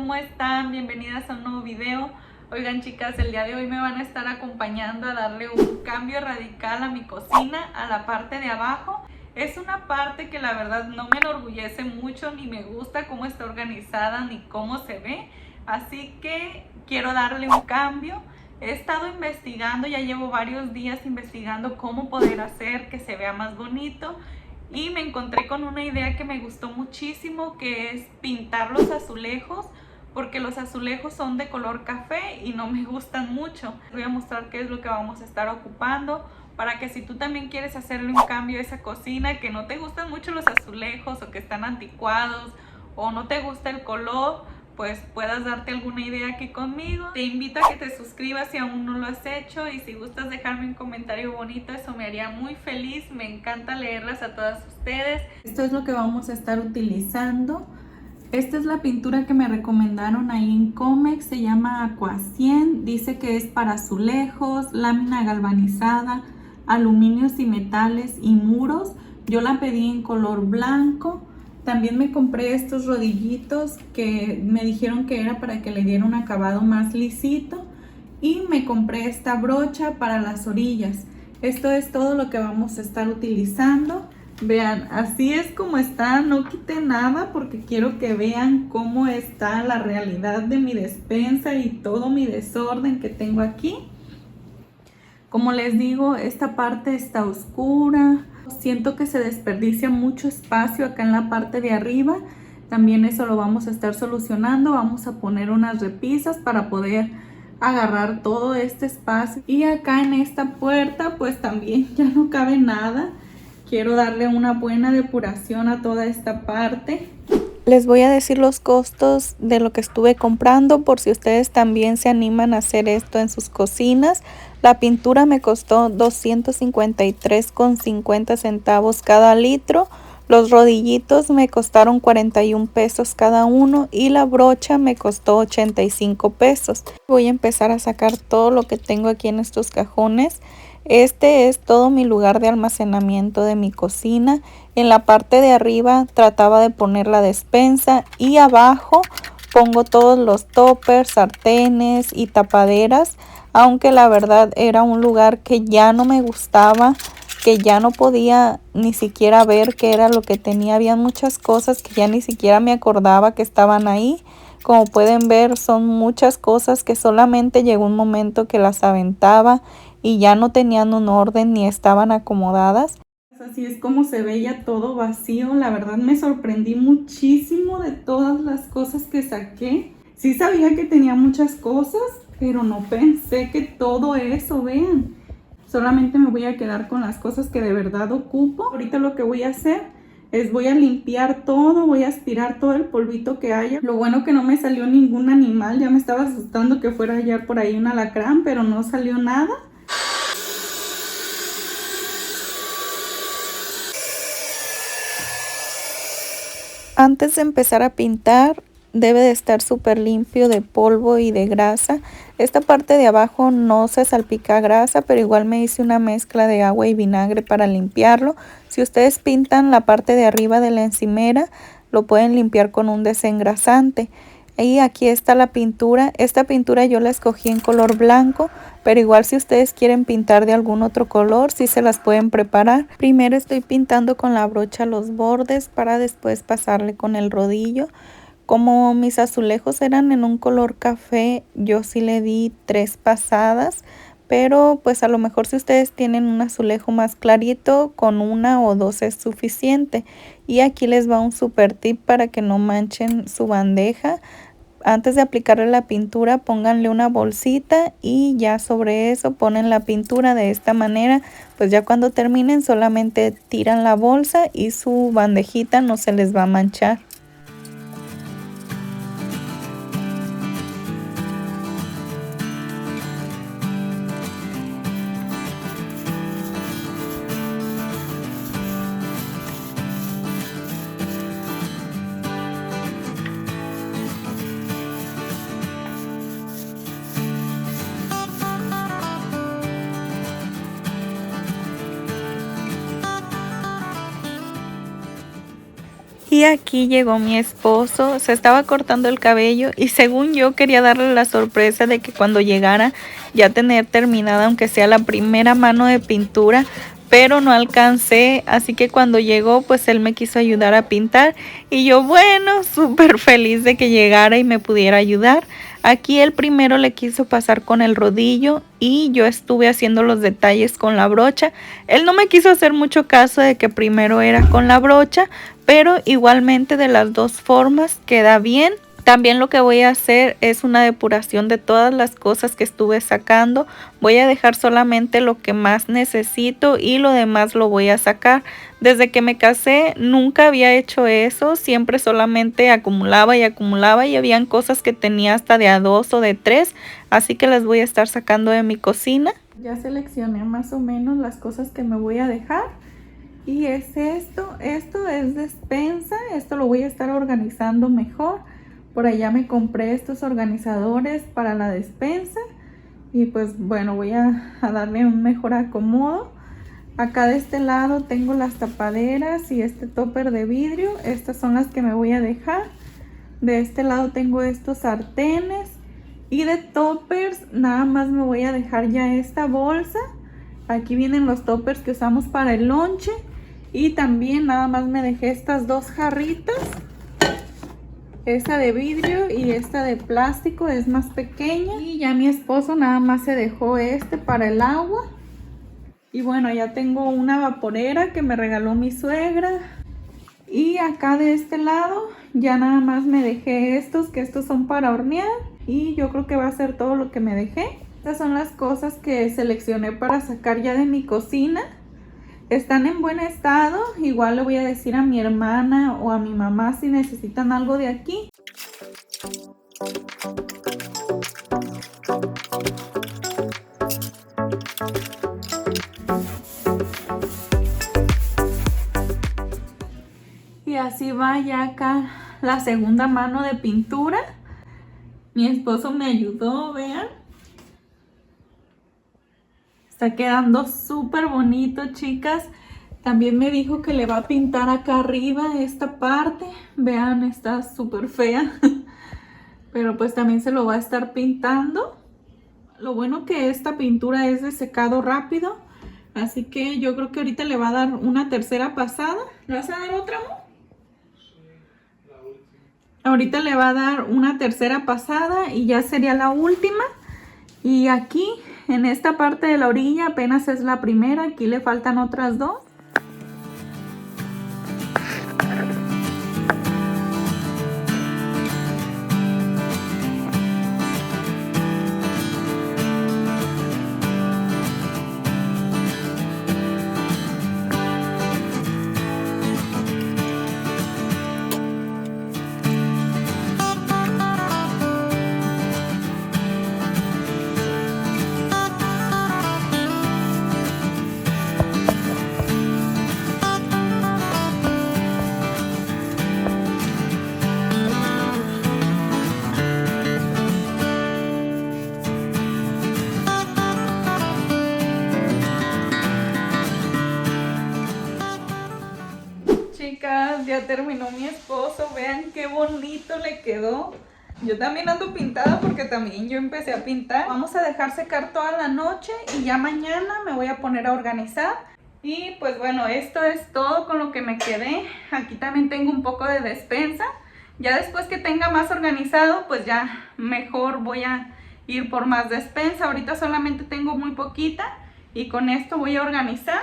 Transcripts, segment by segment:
¿cómo están? Bienvenidas a un nuevo video. Oigan chicas, el día de hoy me van a estar acompañando a darle un cambio radical a mi cocina, a la parte de abajo. Es una parte que la verdad no me enorgullece mucho, ni me gusta cómo está organizada, ni cómo se ve. Así que quiero darle un cambio. He estado investigando, ya llevo varios días investigando cómo poder hacer que se vea más bonito. Y me encontré con una idea que me gustó muchísimo, que es pintar los azulejos, porque los azulejos son de color café y no me gustan mucho. Les voy a mostrar qué es lo que vamos a estar ocupando, para que si tú también quieres hacerle un cambio a esa cocina, que no te gustan mucho los azulejos o que están anticuados o no te gusta el color, pues puedas darte alguna idea aquí conmigo. Te invito a que te suscribas si aún no lo has hecho, y si gustas dejarme un comentario bonito, eso me haría muy feliz. Me encanta leerlas a todas ustedes. Esto es lo que vamos a estar utilizando. Esta es la pintura que me recomendaron ahí en Comex, se llama Aqua 100, dice que es para azulejos, lámina galvanizada, aluminios y metales y muros. Yo la pedí en color blanco. También me compré estos rodillitos que me dijeron que era para que le diera un acabado más lisito. Y me compré esta brocha para las orillas. Esto es todo lo que vamos a estar utilizando. Vean, así es como está, no quité nada porque quiero que vean cómo está la realidad de mi despensa y todo mi desorden que tengo aquí. Como les digo, esta parte está oscura. Siento que se desperdicia mucho espacio acá en la parte de arriba. También eso lo vamos a estar solucionando. Vamos a poner unas repisas para poder agarrar todo este espacio. Y acá en esta puerta pues también ya no cabe nada. Quiero darle una buena depuración a toda esta parte. Les voy a decir los costos de lo que estuve comprando por si ustedes también se animan a hacer esto en sus cocinas. La pintura me costó 253,50 centavos cada litro. Los rodillitos me costaron 41 pesos cada uno y la brocha me costó 85 pesos. Voy a empezar a sacar todo lo que tengo aquí en estos cajones. Este es todo mi lugar de almacenamiento de mi cocina. En la parte de arriba trataba de poner la despensa y abajo pongo todos los toppers, sartenes y tapaderas, aunque la verdad era un lugar que ya no me gustaba, que ya no podía ni siquiera ver qué era lo que tenía. Había muchas cosas que ya ni siquiera me acordaba que estaban ahí. Como pueden ver, son muchas cosas que solamente llegó un momento que las aventaba y ya no tenían un orden ni estaban acomodadas. Así es como se veía todo vacío. La verdad me sorprendí muchísimo de todas las cosas que saqué. Sí sabía que tenía muchas cosas, pero no pensé que todo eso, vean. Solamente me voy a quedar con las cosas que de verdad ocupo. Ahorita lo que voy a hacer es voy a limpiar todo, voy a aspirar todo el polvito que haya. Lo bueno que no me salió ningún animal. Ya me estaba asustando que fuera a hallar por ahí un alacrán, pero no salió nada. Antes de empezar a pintar, debe de estar súper limpio de polvo y de grasa. Esta parte de abajo no se salpica grasa, pero igual me hice una mezcla de agua y vinagre para limpiarlo. Si ustedes pintan la parte de arriba de la encimera, lo pueden limpiar con un desengrasante. Y aquí está la pintura. Esta pintura yo la escogí en color blanco, pero igual si ustedes quieren pintar de algún otro color, sí se las pueden preparar. Primero estoy pintando con la brocha los bordes para después pasarle con el rodillo. Como mis azulejos eran en un color café, yo sí le di 3 pasadas, pero pues a lo mejor si ustedes tienen un azulejo más clarito, con 1 o 2 es suficiente. Y aquí les va un super tip para que no manchen su bandeja. Antes de aplicarle la pintura, pónganle una bolsita y ya sobre eso ponen la pintura de esta manera. Pues ya cuando terminen solamente tiran la bolsa y su bandejita no se les va a manchar. Y aquí llegó mi esposo, se estaba cortando el cabello y según yo quería darle la sorpresa de que cuando llegara ya tener terminada aunque sea la primera mano de pintura, pero no alcancé, así que cuando llegó pues él me quiso ayudar a pintar y yo bueno, súper feliz de que llegara y me pudiera ayudar. Aquí él primero le quiso pasar con el rodillo y yo estuve haciendo los detalles con la brocha. Él no me quiso hacer mucho caso de que primero era con la brocha, pero igualmente de las dos formas queda bien. También lo que voy a hacer es una depuración de todas las cosas que estuve sacando. Voy a dejar solamente lo que más necesito y lo demás lo voy a sacar. Desde que me casé nunca había hecho eso, siempre solamente acumulaba y acumulaba y habían cosas que tenía hasta de a 2 o de 3, así que las voy a estar sacando de mi cocina. Ya seleccioné más o menos las cosas que me voy a dejar. Y es esto es despensa, esto lo voy a estar organizando mejor. Por allá me compré estos organizadores para la despensa y pues bueno, voy a darle un mejor acomodo. Acá de este lado tengo las tapaderas y este topper de vidrio, estas son las que me voy a dejar. De este lado tengo estos sartenes y de toppers nada más me voy a dejar ya esta bolsa. Aquí vienen los toppers que usamos para el lonche y también nada más me dejé estas dos jarritas. Esta de vidrio y esta de plástico es más pequeña. Y ya mi esposo nada más se dejó este para el agua. Y bueno, ya tengo una vaporera que me regaló mi suegra. Y acá de este lado ya nada más me dejé estos, que estos son para hornear. Y yo creo que va a ser todo lo que me dejé. Estas son las cosas que seleccioné para sacar ya de mi cocina. Están en buen estado, igual le voy a decir a mi hermana o a mi mamá si necesitan algo de aquí. Y así va ya acá la segunda mano de pintura. Mi esposo me ayudó, vean. Está quedando súper bonito, chicas. También me dijo que le va a pintar acá arriba esta parte. Vean, está súper fea. Pero pues también se lo va a estar pintando. Lo bueno que esta pintura es de secado rápido. Así que yo creo que ahorita le va a dar una tercera pasada. ¿Le vas a dar otra, amor? Ahorita le va a dar una tercera pasada y ya sería la última. Y aquí en esta parte de la orilla apenas es la primera, aquí le faltan otras dos. Chicas, ya terminó mi esposo, vean qué bonito le quedó. Yo también ando pintada porque también yo empecé a pintar. Vamos a dejar secar toda la noche y ya mañana me voy a poner a organizar. Y pues bueno, esto es todo con lo que me quedé. Aquí también tengo un poco de despensa. Ya después que tenga más organizado, pues ya mejor voy a ir por más despensa. Ahorita solamente tengo muy poquita y con esto voy a organizar.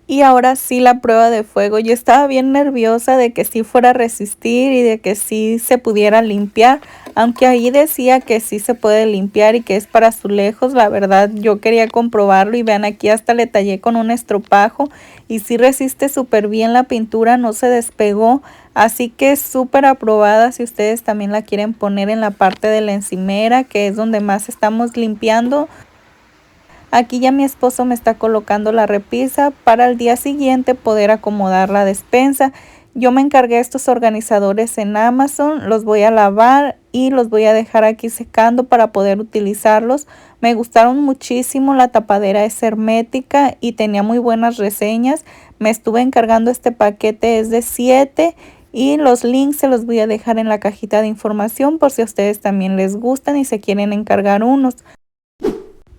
Y ahora sí la prueba de fuego. Yo estaba bien nerviosa de que sí fuera a resistir y de que sí se pudiera limpiar. Aunque ahí decía que sí se puede limpiar y que es para azulejos. La verdad yo quería comprobarlo y vean aquí hasta le tallé con un estropajo. Y sí resiste súper bien la pintura, no se despegó. Así que es súper aprobada si ustedes también la quieren poner en la parte de la encimera, que es donde más estamos limpiando. Aquí ya mi esposo me está colocando la repisa para el día siguiente poder acomodar la despensa. Yo me encargué estos organizadores en Amazon, los voy a lavar y los voy a dejar aquí secando para poder utilizarlos. Me gustaron muchísimo, la tapadera es hermética y tenía muy buenas reseñas. Me estuve encargando este paquete, es de 7 y los links se los voy a dejar en la cajita de información por si a ustedes también les gustan y se quieren encargar unos.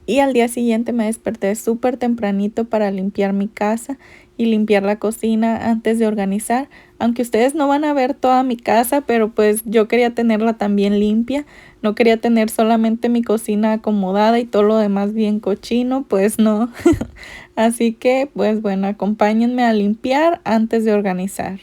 Y al día siguiente me desperté súper tempranito para limpiar mi casa y limpiar la cocina antes de organizar. Aunque ustedes no van a ver toda mi casa, pero pues yo quería tenerla también limpia. No quería tener solamente mi cocina acomodada y todo lo demás bien cochino, pues no. Así que pues bueno, acompáñenme a limpiar antes de organizar.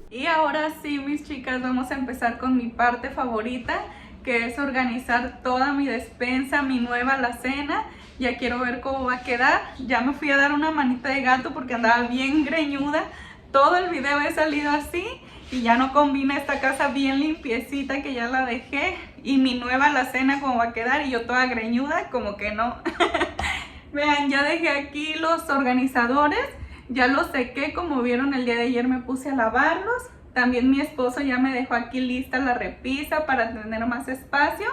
Y ahora sí, mis chicas, vamos a empezar con mi parte favorita, que es organizar toda mi despensa, mi nueva alacena. Ya quiero ver cómo va a quedar. Ya me fui a dar una manita de gato porque andaba bien greñuda. Todo el video he salido así y ya no combina esta casa bien limpiecita que ya la dejé. Y mi nueva alacena cómo va a quedar y yo toda greñuda, como que no. Vean, ya dejé aquí los organizadores. Ya los sequé, como vieron el día de ayer me puse a lavarlos. También mi esposo ya me dejó aquí lista la repisa para tener más espacio.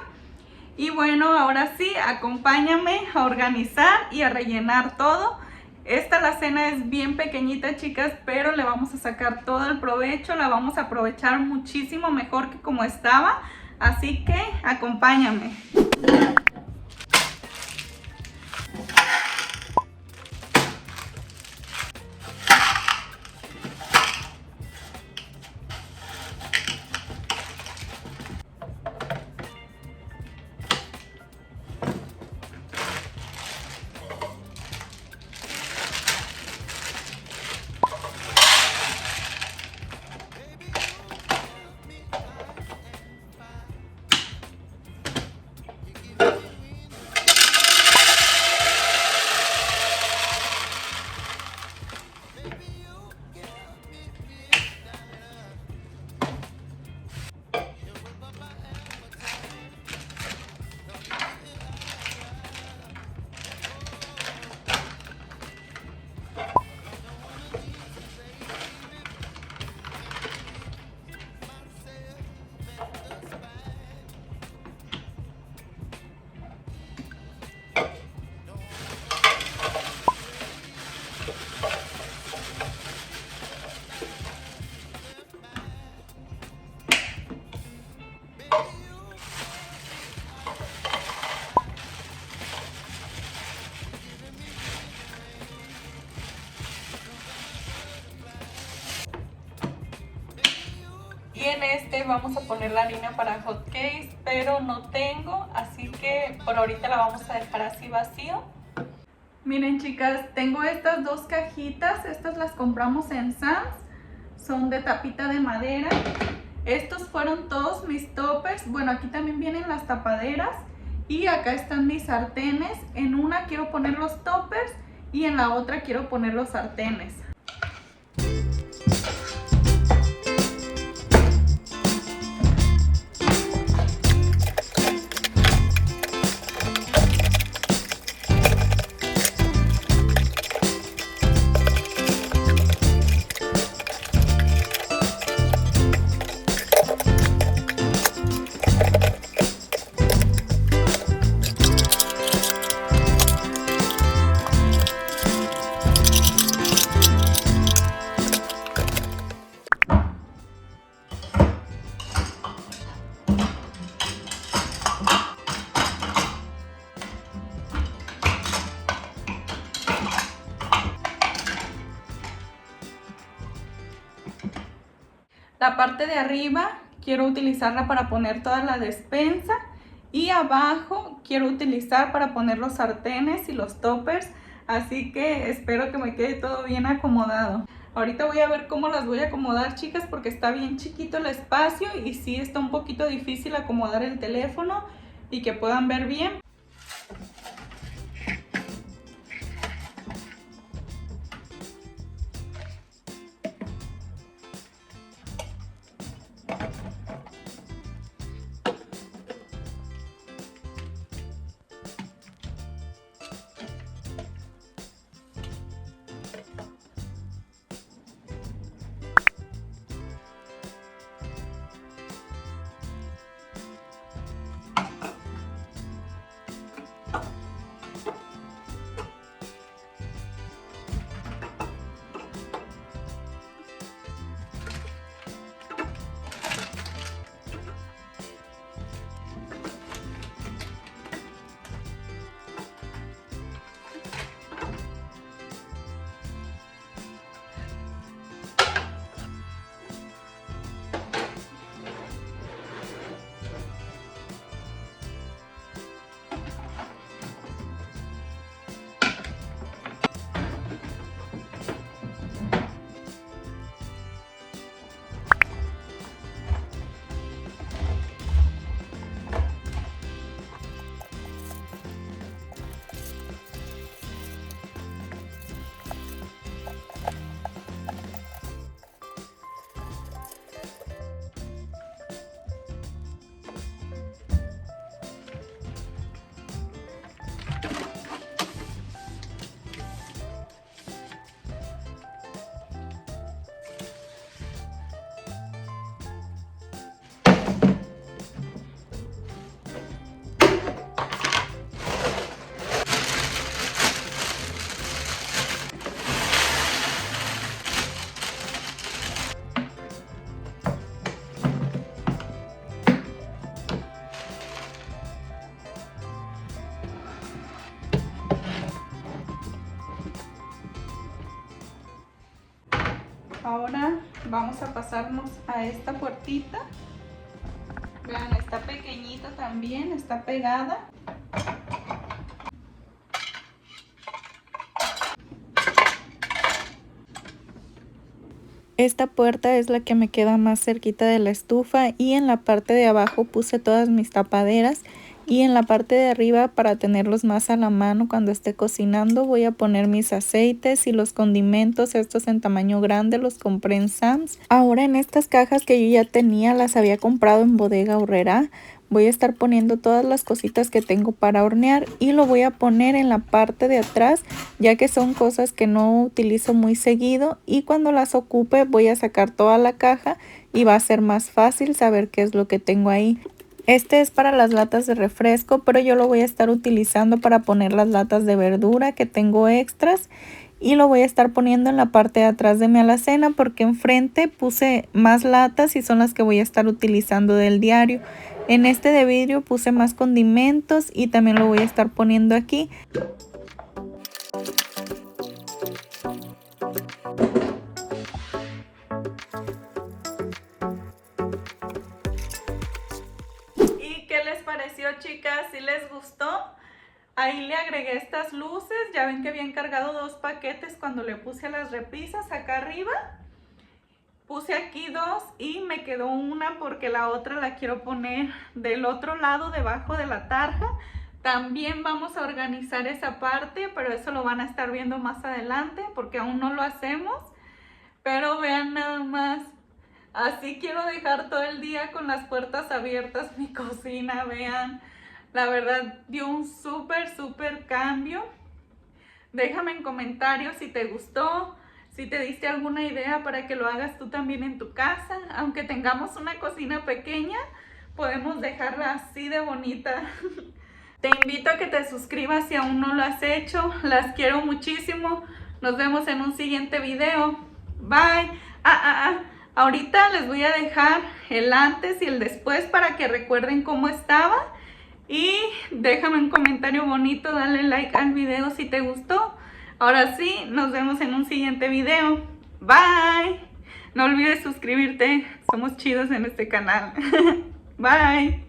Y bueno, ahora sí, acompáñame a organizar y a rellenar todo. Esta alacena es bien pequeñita, chicas, pero le vamos a sacar todo el provecho. La vamos a aprovechar muchísimo mejor que como estaba. Así que acompáñame. Y en este vamos a poner la harina para hot cakes, pero no tengo, así que por ahorita la vamos a dejar así vacío. Miren, chicas, tengo estas dos cajitas, estas las compramos en Sam's, son de tapita de madera. Estos fueron todos mis toppers. Bueno, aquí también vienen las tapaderas y acá están mis sartenes. En una quiero poner los toppers y en la otra quiero poner los sartenes. La parte de arriba quiero utilizarla para poner toda la despensa y abajo quiero utilizar para poner los sartenes y los toppers, así que espero que me quede todo bien acomodado. Ahorita voy a ver cómo las voy a acomodar, chicas, porque está bien chiquito el espacio y sí está un poquito difícil acomodar el teléfono y que puedan ver bien. Ahora vamos a pasarnos a esta puertita. Vean, está pequeñita también, está pegada. Esta puerta es la que me queda más cerquita de la estufa y en la parte de abajo puse todas mis tapaderas. Y en la parte de arriba, para tenerlos más a la mano cuando esté cocinando, voy a poner mis aceites y los condimentos. Estos en tamaño grande los compré en Sam's. Ahora en estas cajas que yo ya tenía, las había comprado en Bodega Aurrerá. Voy a estar poniendo todas las cositas que tengo para hornear y lo voy a poner en la parte de atrás, ya que son cosas que no utilizo muy seguido, y cuando las ocupe voy a sacar toda la caja y va a ser más fácil saber qué es lo que tengo ahí. Este es para las latas de refresco, pero yo lo voy a estar utilizando para poner las latas de verdura que tengo extras. Y lo voy a estar poniendo en la parte de atrás de mi alacena porque enfrente puse más latas y son las que voy a estar utilizando del diario. En este de vidrio puse más condimentos y también lo voy a estar poniendo aquí. ¿Y qué les pareció, chicas? ¿Sí les gustó? Ahí le agregué estas luces, ya ven que había encargado 2 paquetes cuando le puse las repisas acá arriba. Puse aquí 2 y me quedó una porque la otra la quiero poner del otro lado, debajo de la tarja. También vamos a organizar esa parte, pero eso lo van a estar viendo más adelante porque aún no lo hacemos. Pero vean nada más, así quiero dejar todo el día con las puertas abiertas mi cocina, vean. La verdad dio un súper cambio. Déjame en comentarios si te gustó, si te diste alguna idea para que lo hagas tú también en tu casa. Aunque tengamos una cocina pequeña, podemos dejarla así de bonita. Te invito a que te suscribas si aún no lo has hecho. Las quiero muchísimo. Nos vemos en un siguiente video. Bye. Ahorita les voy a dejar el antes y el después para que recuerden cómo estaba. Y déjame un comentario bonito, dale like al video si te gustó. Ahora sí, nos vemos en un siguiente video. Bye. No olvides suscribirte. Somos chidos en este canal. Bye.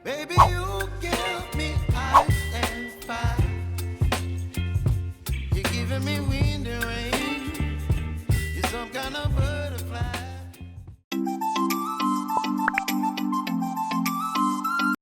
Baby, you give me ice and fire. You're giving me wind and rain. You're some kind of bird.